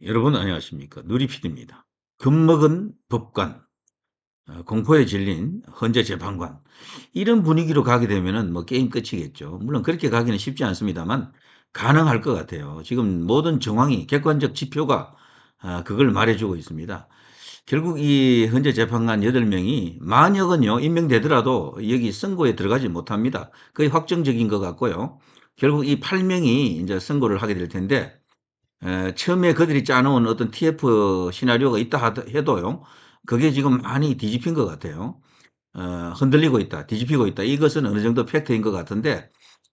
여러분 안녕하십니까. 누리PD입니다. 겁먹은 법관, 공포에 질린 헌재 재판관. 이런 분위기로 가게 되면은 뭐 게임 끝이겠죠. 물론 그렇게 가기는 쉽지 않습니다만 가능할 것 같아요. 지금 모든 정황이 객관적 지표가 그걸 말해주고 있습니다. 결국 이 헌재 재판관 8명이 만약은요, 임명되더라도 여기 선고에 들어가지 못합니다. 거의 확정적인 것 같고요. 결국 이 8명이 이제 선고를 하게 될 텐데, 처음에 그들이 짜놓은 어떤 TF 시나리오가 있다 해도요, 그게 지금 많이 뒤집힌 것 같아요. 흔들리고 있다, 뒤집히고 있다. 이것은 어느 정도 팩트인 것 같은데,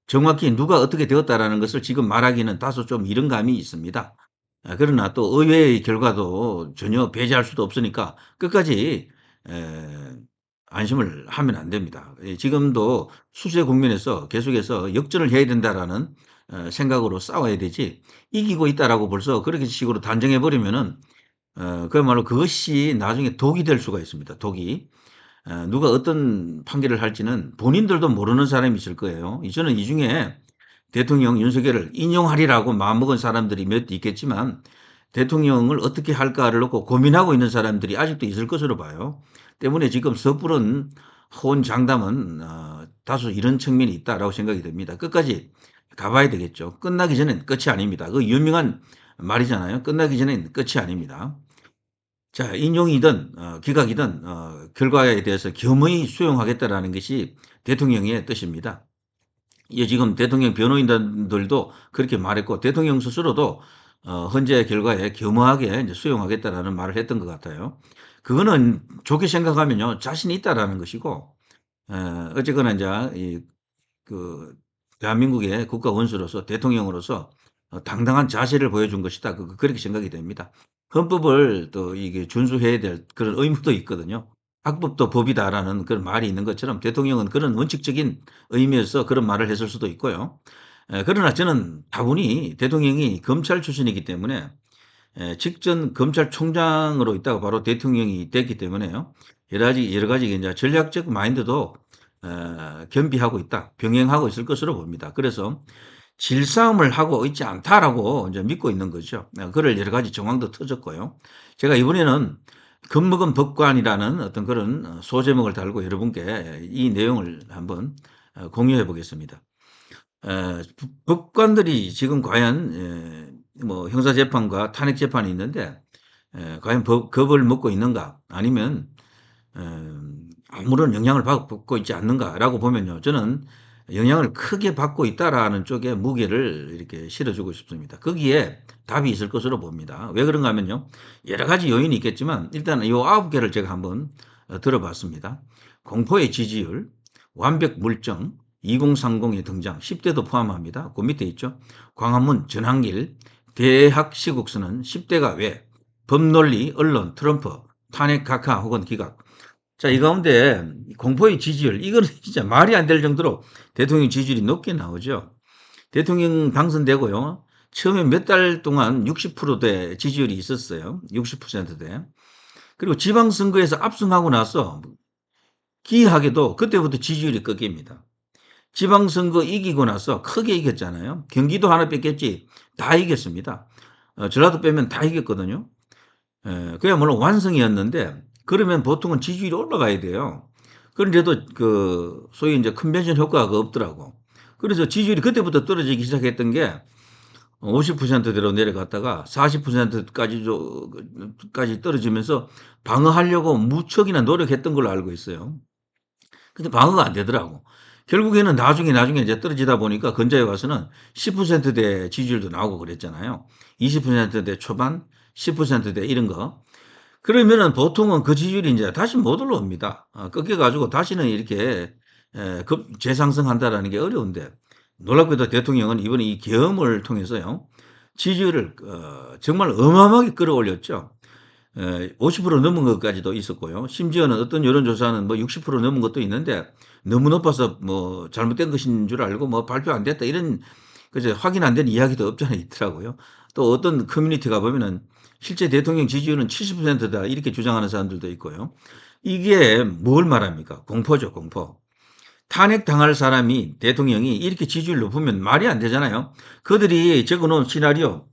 정확히 누가 어떻게 되었다라는 것을 지금 말하기는 다소 좀 이른 감이 있습니다. 그러나 또 의회의 결과도 전혀 배제할 수도 없으니까 끝까지 에, 안심을 하면 안 됩니다. 지금도 수세 국면에서 계속해서 역전을 해야 된다라는 생각으로 싸워야 되지, 이기고 있다라고 벌써 그렇게 식으로 단정해 버리면은 그야말로 그것이 나중에 독이 될 수가 있습니다. 독이. 누가 어떤 판결을 할지는 본인들도 모르는 사람이 있을 거예요. 저는 이 중에 대통령 윤석열을 인용하리라고 마음먹은 사람들이 몇 있겠지만, 대통령을 어떻게 할까를 놓고 고민하고 있는 사람들이 아직도 있을 것으로 봐요. 때문에 지금 섣부른 호언장담은 다소 이런 측면이 있다라고 생각이 됩니다. 끝까지 가봐야 되겠죠. 끝나기 전엔 끝이 아닙니다. 그 유명한 말이잖아요. 끝나기 전엔 끝이 아닙니다. 자, 인용이든 기각이든 결과에 대해서 겸허히 수용하겠다라는 것이 대통령의 뜻입니다. 예, 지금 대통령 변호인단들도 그렇게 말했고, 대통령 스스로도 헌재 결과에 겸허하게 이제 수용하겠다라는 말을 했던 것 같아요. 그거는 좋게 생각하면요, 자신이 있다라는 것이고, 어쨌거나 이제 그 대한민국의 국가 원수로서, 대통령으로서 당당한 자세를 보여준 것이다. 그렇게 생각이 됩니다. 헌법을 또 이게 준수해야 될 그런 의무도 있거든요. 학법도 법이다라는 그런 말이 있는 것처럼 대통령은 그런 원칙적인 의미에서 그런 말을 했을 수도 있고요. 그러나 저는 다분히 대통령이 검찰 출신이기 때문에, 직전 검찰총장으로 있다가 바로 대통령이 됐기 때문에요, 여러 가지 이제 전략적 마인드도 겸비하고 있다, 병행하고 있을 것으로 봅니다. 그래서 질싸움을 하고 있지 않다라고 이제 믿고 있는 거죠. 그럴 여러 가지 정황도 터졌고요. 제가 이번에는 겁먹은 법관이라는 어떤 그런 소제목을 달고 여러분께 이 내용을 한번 공유해 보겠습니다. 법관들이 지금 과연 뭐 형사재판과 탄핵재판이 있는데, 과연 겁을 먹고 있는가, 아니면 아무런 영향을 받고 있지 않는가라고 보면요, 저는 영향을 크게 받고 있다라는 쪽에 무게를 이렇게 실어주고 싶습니다. 거기에 답이 있을 것으로 봅니다. 왜 그런가 하면요, 여러 가지 요인이 있겠지만 일단 이 9개를 제가 한번 들어봤습니다. 공포의 지지율, 완벽 물정, 2030의 등장, 10대도 포함합니다. 그 밑에 있죠. 광화문, 전한길, 대학 시국수는 10대가 왜, 법논리, 언론, 트럼프, 탄핵 각하 혹은 기각. 자, 이 가운데 공포의 지지율, 이거는 진짜 말이 안 될 정도로 대통령 지지율이 높게 나오죠. 대통령 당선되고요, 처음에 몇 달 동안 60%대 지지율이 있었어요. 60%대. 그리고 지방선거에서 압승하고 나서 기이하게도 그때부터 지지율이 꺾입니다. 지방선거 이기고 나서 크게 이겼잖아요. 경기도 하나 뺐겠지 다 이겼습니다. 전라도 빼면 다 이겼거든요. 그야말로 완승이었는데, 그러면 보통은 지지율이 올라가야 돼요. 그런데도 그 소위 이제 컨벤션 효과가 없더라고. 그래서 지지율이 그때부터 떨어지기 시작했던 게 50%대로 내려갔다가 40%까지 떨어지면서 방어하려고 무척이나 노력했던 걸로 알고 있어요. 근데 방어가 안 되더라고. 결국에는 나중에 이제 떨어지다 보니까 근자에 와서는 10%대 지지율도 나오고 그랬잖아요. 20%대 초반, 10%대 이런 거. 그러면은 보통은 그 지지율이 이제 다시 못 올라옵니다. 꺾여가지고 다시는 이렇게 재상승한다라는 게 어려운데, 놀랍게도 대통령은 이번에 이 계엄을 통해서요, 지지율을 정말 어마어마하게 끌어올렸죠. 50% 넘은 것까지도 있었고요. 심지어는 어떤 여론조사는 뭐 60% 넘은 것도 있는데, 너무 높아서 뭐 잘못된 것인 줄 알고 뭐 발표 안 됐다, 이런 그저 확인 안 된 이야기도 없잖아 있더라고요. 또 어떤 커뮤니티가 보면은 실제 대통령 지지율은 70%다 이렇게 주장하는 사람들도 있고요. 이게 뭘 말합니까? 공포죠, 공포. 탄핵당할 사람이, 대통령이 이렇게 지지율 높으면 말이 안 되잖아요. 그들이 적어놓은 시나리오,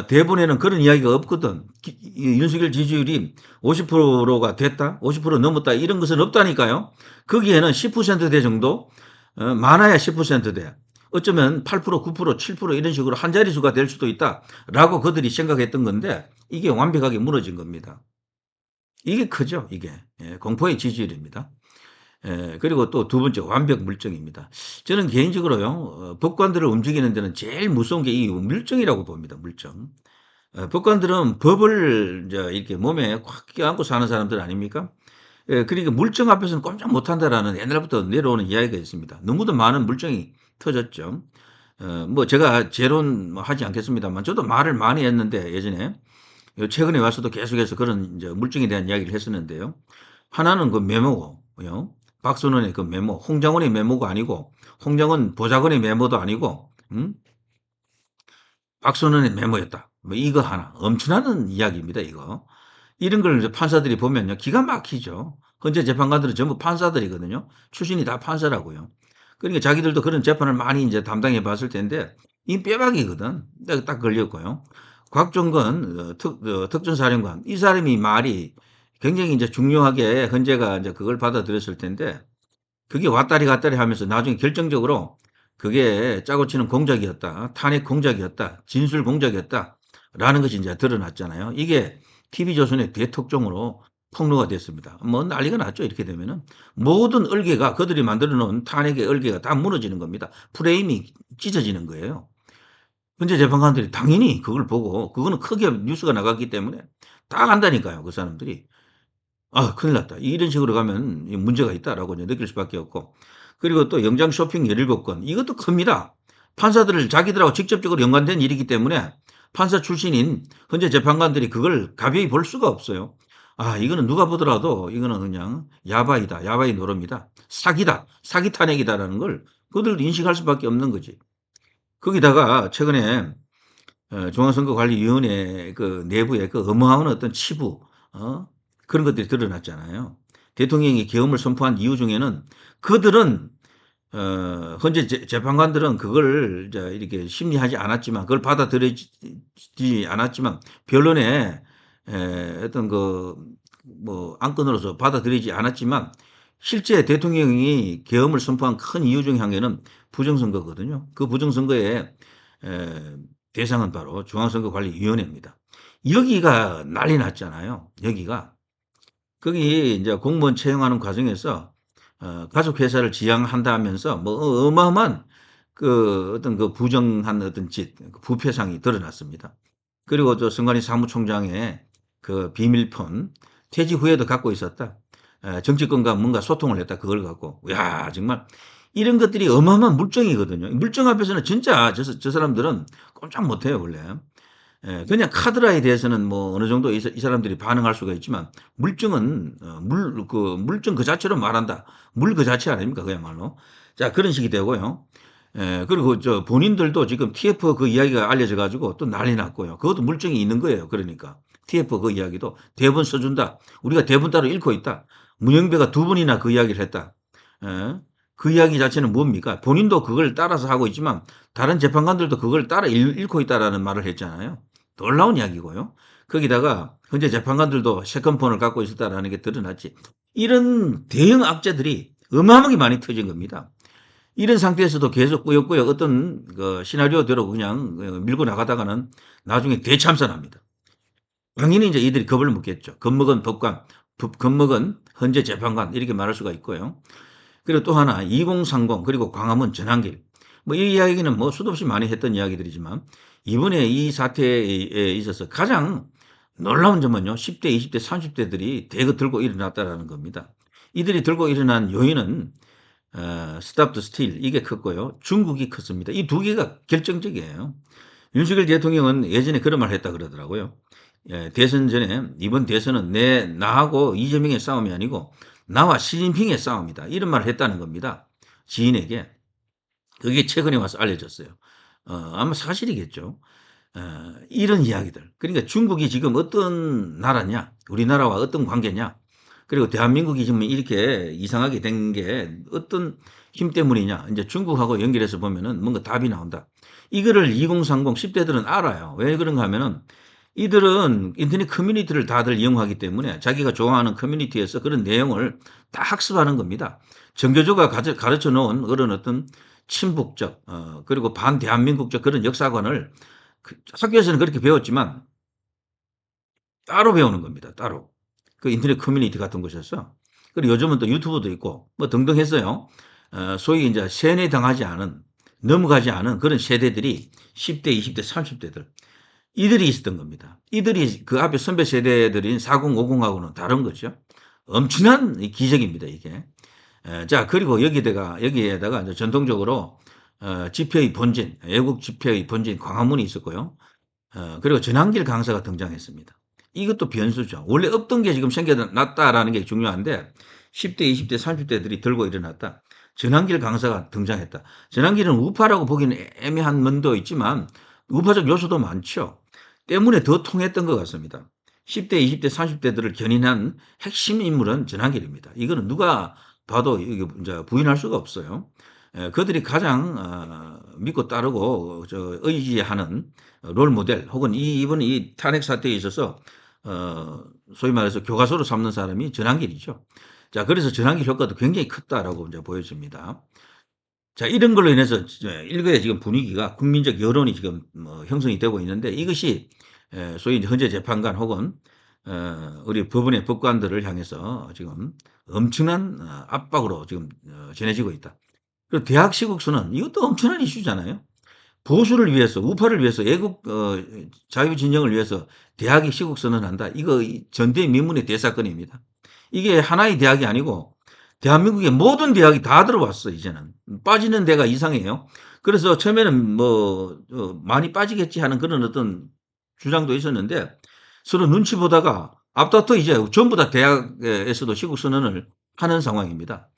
대본에는 그런 이야기가 없거든. 이 윤석열 지지율이 50%가 됐다, 50% 넘었다 이런 것은 없다니까요. 거기에는 10%대 정도, 많아야 10%대. 어쩌면 8%, 9%, 7% 이런 식으로 한 자릿수가 될 수도 있다라고 그들이 생각했던 건데 이게 완벽하게 무너진 겁니다. 이게 크죠, 이게. 예, 공포의 지지율입니다. 예, 그리고 또 두 번째 완벽 물증입니다. 저는 개인적으로요, 법관들을 움직이는 데는 제일 무서운 게 이 물증이라고 봅니다, 물증. 법관들은 법을 이제 이렇게 몸에 꽉 껴안고 사는 사람들 아닙니까? 예, 그러니까 물증 앞에서는 꼼짝 못한다라는 옛날부터 내려오는 이야기가 있습니다. 너무도 많은 물증이 터졌죠. 뭐 제가 재론 뭐 하지 않겠습니다만 저도 말을 많이 했는데 예전에 최근에 와서도 계속해서 그런 이제 물증에 대한 이야기를 했었는데요. 하나는 그 메모고요. 박순원의 그 메모, 홍장원의 메모가 아니고 홍장원 보좌관의 메모도 아니고 박순원의 메모였다. 뭐 이거 하나 엄청나는 이야기입니다. 이거. 이런 걸 이제 판사들이 보면요. 기가 막히죠. 헌재 재판관들은 전부 판사들이거든요. 출신이 다 판사라고요. 그러니까 자기들도 그런 재판을 많이 이제 담당해 봤을 텐데 이 빼박이거든. 딱 걸렸고요. 곽종건 특전사령관 이 사람이 말이 굉장히 이제 중요하게 헌재가 이제 그걸 받아들였을 텐데 그게 왔다리 갔다리 하면서 나중에 결정적으로 그게 짜고 치는 공작이었다. 탄핵 공작이었다. 진술 공작이었다라는 것이 이제 드러났잖아요. 이게 TV조선의 대특종으로 폭로가 됐습니다. 뭐 난리가 났죠. 이렇게 되면은 모든 얼개가 그들이 만들어 놓은 탄핵의 얼개가 다 무너지는 겁니다. 프레임이 찢어지는 거예요. 현재 재판관들이 당연히 그걸 보고 그거는 크게 뉴스가 나갔기 때문에 다 안다니까요. 그 사람들이. 아, 큰일 났다. 이런 식으로 가면 문제가 있다라고 이제 느낄 수밖에 없고. 그리고 또 영장 쇼핑 17건. 이것도 큽니다. 판사들을 자기들하고 직접적으로 연관된 일이기 때문에 판사 출신인 현재 재판관들이 그걸 가벼이 볼 수가 없어요. 아, 이거는 누가 보더라도 이거는 그냥 야바이다. 야바이 노름이다. 사기다. 사기 탄핵이다라는 걸 그들 인식할 수밖에 없는 거지. 거기다가 최근에 중앙선거관리위원회 그 내부에 그 어마어마한 어떤 치부, 어? 그런 것들이 드러났잖아요. 대통령이 계엄을 선포한 이유 중에는 그들은 현재 재판관들은 그걸 이제 이렇게 심리하지 않았지만 그걸 받아들이지 않았지만 변론에 어떤 그 뭐 안건으로서 받아들이지 않았지만 실제 대통령이 계엄을 선포한 큰 이유 중에 한 개는 부정선거거든요. 그 부정선거에 에, 대상은 바로 중앙선거관리위원회입니다. 여기가 난리 났잖아요. 여기가. 거기 이제 공무원 채용하는 과정에서 가족회사를 지향한다 하면서 뭐 어마어마한 그 어떤 그 부정한 어떤 짓, 그 부패상이 드러났습니다. 그리고 또 선관위 사무총장의 그 비밀폰 퇴직 후에도 갖고 있었다. 정치권과 뭔가 소통을 했다. 그걸 갖고. 야, 정말 이런 것들이 어마어마한 물증이거든요. 물증 앞에서는 진짜 저 사람들은 꼼짝 못해요, 원래. 예, 그냥 카드라에 대해서는 뭐 어느 정도 이 사람들이 반응할 수가 있지만 물증은 물증 그 자체로 말한다. 물 그 자체 아닙니까? 그야말로. 자, 그런 식이 되고요. 그리고 저 본인들도 지금 TF 그 이야기가 알려져 가지고 또 난리 났고요. 그것도 물증이 있는 거예요. 그러니까. TF 그 이야기도 대본 써준다. 우리가 대본 따로 읽고 있다. 문영배가 두 번이나 그 이야기를 했다. 예. 그 이야기 자체는 뭡니까? 본인도 그걸 따라서 하고 있지만 다른 재판관들도 그걸 따라 읽고 있다라는 말을 했잖아요. 놀라운 이야기고요. 거기다가 현재 재판관들도 세컨폰을 갖고 있었다라는 게 드러났지. 이런 대형 악재들이 어마어마하게 많이 터진 겁니다. 이런 상태에서도 계속 꾸역꾸역 어떤 그 시나리오대로 그냥 밀고 나가다가는 나중에 대참사납니다. 당연히 이제 이들이 겁을 먹겠죠. 겁먹은 법관, 겁먹은 현재 재판관 이렇게 말할 수가 있고요. 그리고 또 하나 2030 그리고 광화문 전환길. 뭐 이 이야기는 뭐 수도 없이 많이 했던 이야기들이지만 이번에 이 사태에 있어서 가장 놀라운 점은요. 10대, 20대, 30대들이 대거 들고 일어났다라는 겁니다. 이들이 들고 일어난 요인은 스탑 더 스틸 이게 컸고요. 중국이 컸습니다. 이 두 개가 결정적이에요. 윤석열 대통령은 예전에 그런 말 했다 그러더라고요. 예, 대선 전에 이번 대선은 나하고 이재명의 싸움이 아니고 나와 시진핑의 싸움이다. 이런 말을 했다는 겁니다. 지인에게. 그게 최근에 와서 알려졌어요. 아마 사실이겠죠. 이런 이야기들. 그러니까 중국이 지금 어떤 나라냐, 우리나라와 어떤 관계냐, 그리고 대한민국이 지금 이렇게 이상하게 된 게 어떤 힘 때문이냐. 이제 중국하고 연결해서 보면은 뭔가 답이 나온다. 이거를 2030 10 대들은 알아요. 왜 그런가 하면은 이들은 인터넷 커뮤니티를 다들 이용하기 때문에 자기가 좋아하는 커뮤니티에서 그런 내용을 다 학습하는 겁니다. 정교조가 가르쳐 놓은 그런 어떤 친북적 그리고 반대한민국적 그런 역사관을 학교에서는 그렇게 배웠지만 따로 배우는 겁니다. 따로. 그 인터넷 커뮤니티 같은 곳에서. 그리고 요즘은 또 유튜브도 있고 뭐 등등 했어요. 소위 이제 세뇌당하지 않은 넘어가지 않은 그런 세대들이 10대, 20대, 30대들 이들이 있었던 겁니다. 이들이 그 앞에 선배 세대들인 40, 50하고는 다른 거죠. 엄청난 기적입니다, 이게. 자, 그리고 여기에다가 이제 전통적으로 집회의 본진, 애국 집회의 본진 광화문이 있었고요. 그리고 전한길 강사가 등장했습니다. 이것도 변수죠. 원래 없던 게 지금 생겨났다라는 게 중요한데 10대, 20대, 30대들이 들고 일어났다. 전한길 강사가 등장했다. 전한길은 우파라고 보기는 애매한 면도 있지만 우파적 요소도 많죠. 때문에 더 통했던 것 같습니다. 10대, 20대, 30대들을 견인한 핵심 인물은 전한길입니다. 이거는 누가 봐도 이제 부인할 수가 없어요. 그들이 가장 믿고 따르고 의지하는 롤 모델 혹은 이번 이 탄핵 사태에 있어서 소위 말해서 교과서로 삼는 사람이 전한길이죠. 자, 그래서 전한길 효과도 굉장히 컸다라고 이제 보여집니다. 자, 이런 걸로 인해서 일거의 지금 분위기가 국민적 여론이 지금 뭐 형성이 되고 있는데 이것이 소위 이제 헌재 재판관 혹은 우리 법원의 법관들을 향해서 지금 엄청난 압박으로 지금 전해지고 있다. 그리고 대학 시국수는 이것도 엄청난 이슈잖아요. 보수를 위해서, 우파를 위해서, 애국 자유 진영을 위해서 대학이 시국 선언한다. 이거 전대미문의 대사건입니다. 이게 하나의 대학이 아니고 대한민국의 모든 대학이 다 들어왔어 이제는. 빠지는 데가 이상해요. 그래서 처음에는 뭐 많이 빠지겠지 하는 그런 어떤 주장도 있었는데 서로 눈치 보다가 앞다퉈 이제 전부 다 대학에서도 시국 선언을 하는 상황입니다.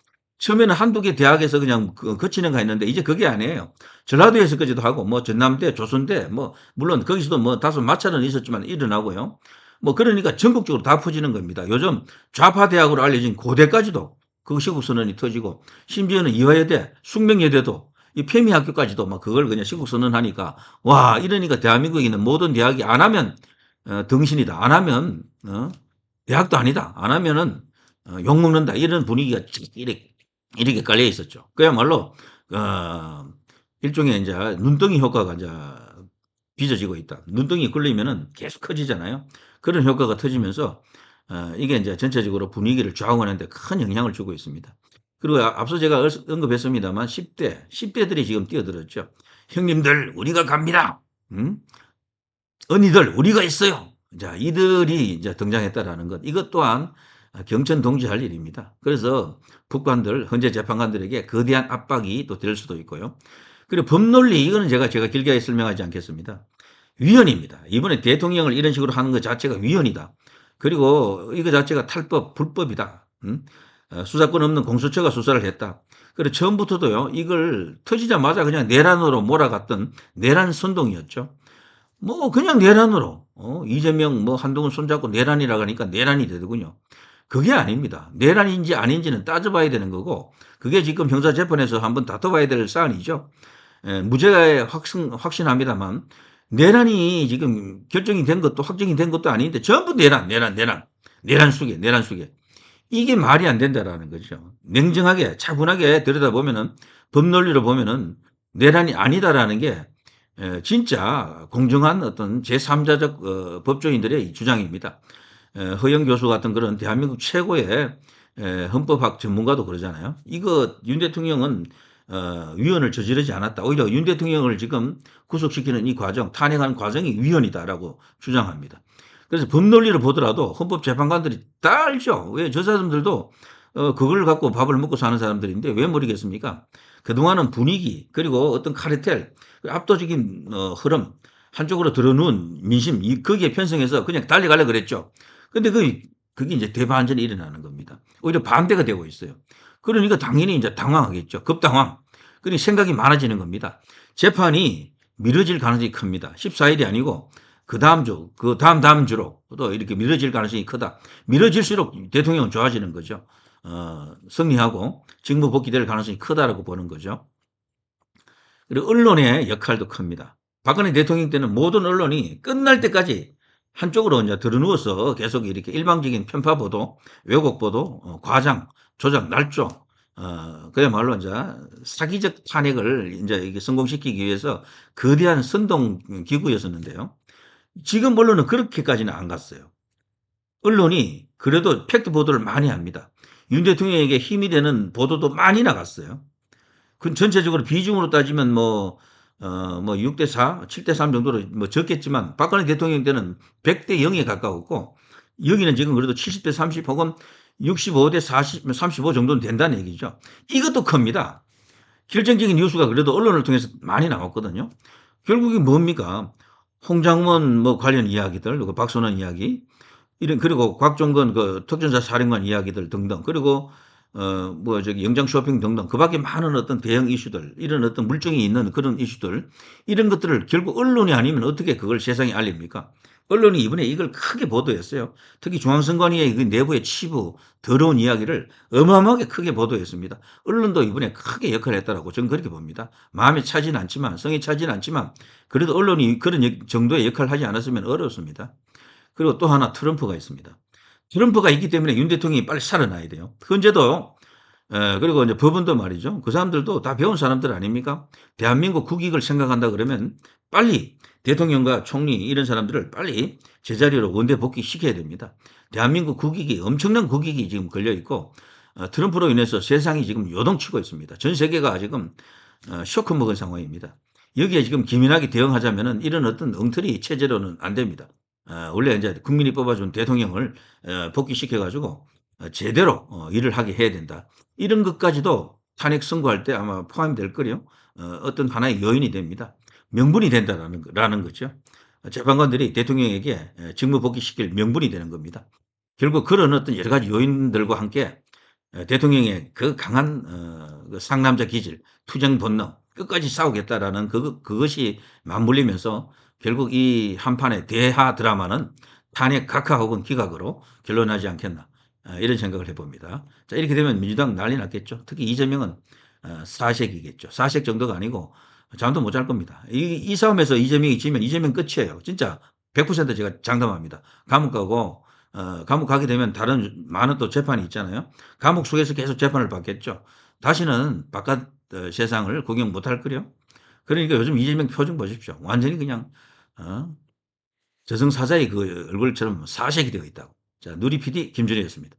처음에는 한두 개 대학에서 그냥 거치는가 했는데 이제 그게 아니에요. 전라도에서까지도 하고 뭐 전남대, 조선대 뭐 물론 거기서도 뭐 다소 마찰은 있었지만 일어나고요. 뭐 그러니까 전국적으로 다 퍼지는 겁니다. 요즘 좌파 대학으로 알려진 고대까지도 그 시국 선언이 터지고 심지어는 이화여대, 숙명여대도 이 페미학교까지도 막 그걸 그냥 시국 선언하니까 와 이러니까 대한민국에 있는 모든 대학이 안 하면 등신이다. 안 하면 대학도 아니다. 안 하면은 욕 먹는다. 이런 분위기가 이렇게 깔려 있었죠. 그야말로 일종의 이제 눈덩이 효과가 이제 빚어지고 있다. 눈덩이 굴리면은 계속 커지잖아요. 그런 효과가 터지면서 이게 이제 전체적으로 분위기를 좌우하는데 큰 영향을 주고 있습니다. 그리고 앞서 제가 언급했습니다만 10대들이 지금 뛰어들었죠. 형님들 우리가 갑니다. 언니들 우리가 있어요. 자, 이들이 이제 등장했다라는 것. 이것 또한 경천동지할 일입니다. 그래서 법관들, 헌재 재판관들에게 거대한 압박이 또 될 수도 있고요. 그리고 법논리 이거는 제가 길게 설명하지 않겠습니다. 위헌입니다. 이번에 대통령을 이런 식으로 하는 것 자체가 위헌이다. 그리고 이거 자체가 탈법, 불법이다. 수사권 없는 공수처가 수사를 했다. 그리고 처음부터도요, 이걸 터지자마자 그냥 내란으로 몰아갔던 내란 선동이었죠. 뭐 그냥 내란으로 이재명 뭐 한동훈 손잡고 내란이라고 하니까 내란이 되더군요. 그게 아닙니다. 내란인지 아닌지는 따져봐야 되는 거고 그게 지금 형사재판에서 한번 다퉈봐야 될 사안이죠. 무죄에 확신합니다만 내란이 지금 결정이 된 것도 확정이 된 것도 아닌데 전부 내란 속에 이게 말이 안 된다라는 거죠. 냉정하게 차분하게 들여다보면은 법논리로 보면은 내란이 아니다라는 게 진짜 공정한 어떤 제3자적 법조인들의 주장입니다. 허영 교수 같은 그런 대한민국 최고의 헌법학 전문가도 그러잖아요. 이거 윤 대통령은 위헌을 저지르지 않았다. 오히려 윤 대통령을 지금 구속시키는 이 과정, 탄핵하는 과정이 위헌이다라고 주장합니다. 그래서 법논리를 보더라도 헌법재판관들이 다 알죠. 왜 저 사람들도 그걸 갖고 밥을 먹고 사는 사람들인데 왜 모르겠습니까? 그동안은 분위기 그리고 어떤 카르텔 압도적인 흐름 한쪽으로 들어누운 민심 거기에 편성해서 그냥 달려가려 그랬죠. 근데 그게 이제 대반전이 일어나는 겁니다. 오히려 반대가 되고 있어요. 그러니까 당연히 이제 당황하겠죠. 급당황. 그러니 생각이 많아지는 겁니다. 재판이 미뤄질 가능성이 큽니다. 14일이 아니고 그다음 주, 그다음 다음 주로 또 이렇게 미뤄질 가능성이 크다. 미뤄질수록 대통령은 좋아지는 거죠. 승리하고 직무 복귀될 가능성이 크다라고 보는 거죠. 그리고 언론의 역할도 큽니다. 박근혜 대통령 때는 모든 언론이 끝날 때까지 한쪽으로 이제 들어누워서 계속 이렇게 일방적인 편파 보도, 왜곡 보도, 과장, 조작, 날조, 그야말로 이제 사기적 탄핵을 이제 이게 성공시키기 위해서 거대한 선동 기구였었는데요. 지금 언론은 그렇게까지는 안 갔어요. 언론이 그래도 팩트 보도를 많이 합니다. 윤 대통령에게 힘이 되는 보도도 많이 나갔어요. 그 전체적으로 비중으로 따지면 뭐 6대 4, 7대 3 정도로 뭐 적겠지만 박근혜 대통령 때는 100대 0에 가까웠고 여기는 지금 그래도 70대 30 혹은 65대 40, 35 정도는 된다는 얘기죠. 이것도 큽니다. 결정적인 뉴스가 그래도 언론을 통해서 많이 나왔거든요. 결국이 뭡니까? 홍장원 뭐 관련 이야기들, 그 박선원 이야기, 이런 그리고 곽종건 그 특전사 사령관 이야기들 등등 그리고 뭐 저기 영장 쇼핑 등등 그밖에 많은 어떤 대형 이슈들 이런 어떤 물증이 있는 그런 이슈들 이런 것들을 결국 언론이 아니면 어떻게 그걸 세상에 알립니까? 언론이 이번에 이걸 크게 보도했어요. 특히 중앙선관위의 그 내부의 치부 더러운 이야기를 어마어마하게 크게 보도했습니다. 언론도 이번에 크게 역할을 했다라고 저는 그렇게 봅니다. 마음에 차지는 않지만 성에 차지는 않지만 그래도 언론이 그런 정도의 역할을 하지 않았으면 어렵습니다. 그리고 또 하나 트럼프가 있습니다. 트럼프가 있기 때문에 윤 대통령이 빨리 살아나야 돼요. 현재도 그리고 이제 법원도 말이죠. 그 사람들도 다 배운 사람들 아닙니까? 대한민국 국익을 생각한다 그러면 빨리 대통령과 총리 이런 사람들을 빨리 제자리로 원대 복귀시켜야 됩니다. 대한민국 국익이 엄청난 국익이 지금 걸려 있고 트럼프로 인해서 세상이 지금 요동치고 있습니다. 전 세계가 지금 쇼크 먹은 상황입니다. 여기에 지금 기민하게 대응하자면은 이런 어떤 엉터리 체제로는 안 됩니다. 원래 이제 국민이 뽑아준 대통령을 복귀시켜 가지고 제대로 일을 하게 해야 된다. 이런 것까지도 탄핵 선고할 때 아마 포함될 거요. 어떤 하나의 요인이 됩니다. 명분이 된다라는 라는 거죠. 재판관들이 대통령에게 직무 복귀시킬 명분이 되는 겁니다. 결국 그런 어떤 여러 가지 요인들과 함께 대통령의 그 강한 그 상남자 기질, 투쟁 본능, 끝까지 싸우겠다라는 그것이 맞물리면서 결국 이 한판의 대하 드라마는 탄핵 각하 혹은 기각으로 결론나지 않겠나 이런 생각을 해봅니다. 자 이렇게 되면 민주당 난리 났겠죠. 특히 이재명은 사색이겠죠. 사색 정도가 아니고 잠도 못 잘 겁니다. 이 싸움에서 이재명이 지면 이재명 끝이에요. 진짜 100% 제가 장담합니다. 감옥 가고 감옥 가게 되면 다른 많은 또 재판이 있잖아요. 감옥 속에서 계속 재판을 받겠죠. 다시는 바깥 세상을 구경 못할 거요. 그러니까 요즘 이재명 표정 보십시오. 완전히 그냥 어, 저승사자의 그 얼굴처럼 사색이 되어 있다고. 자, 누리 PD 김준희였습니다.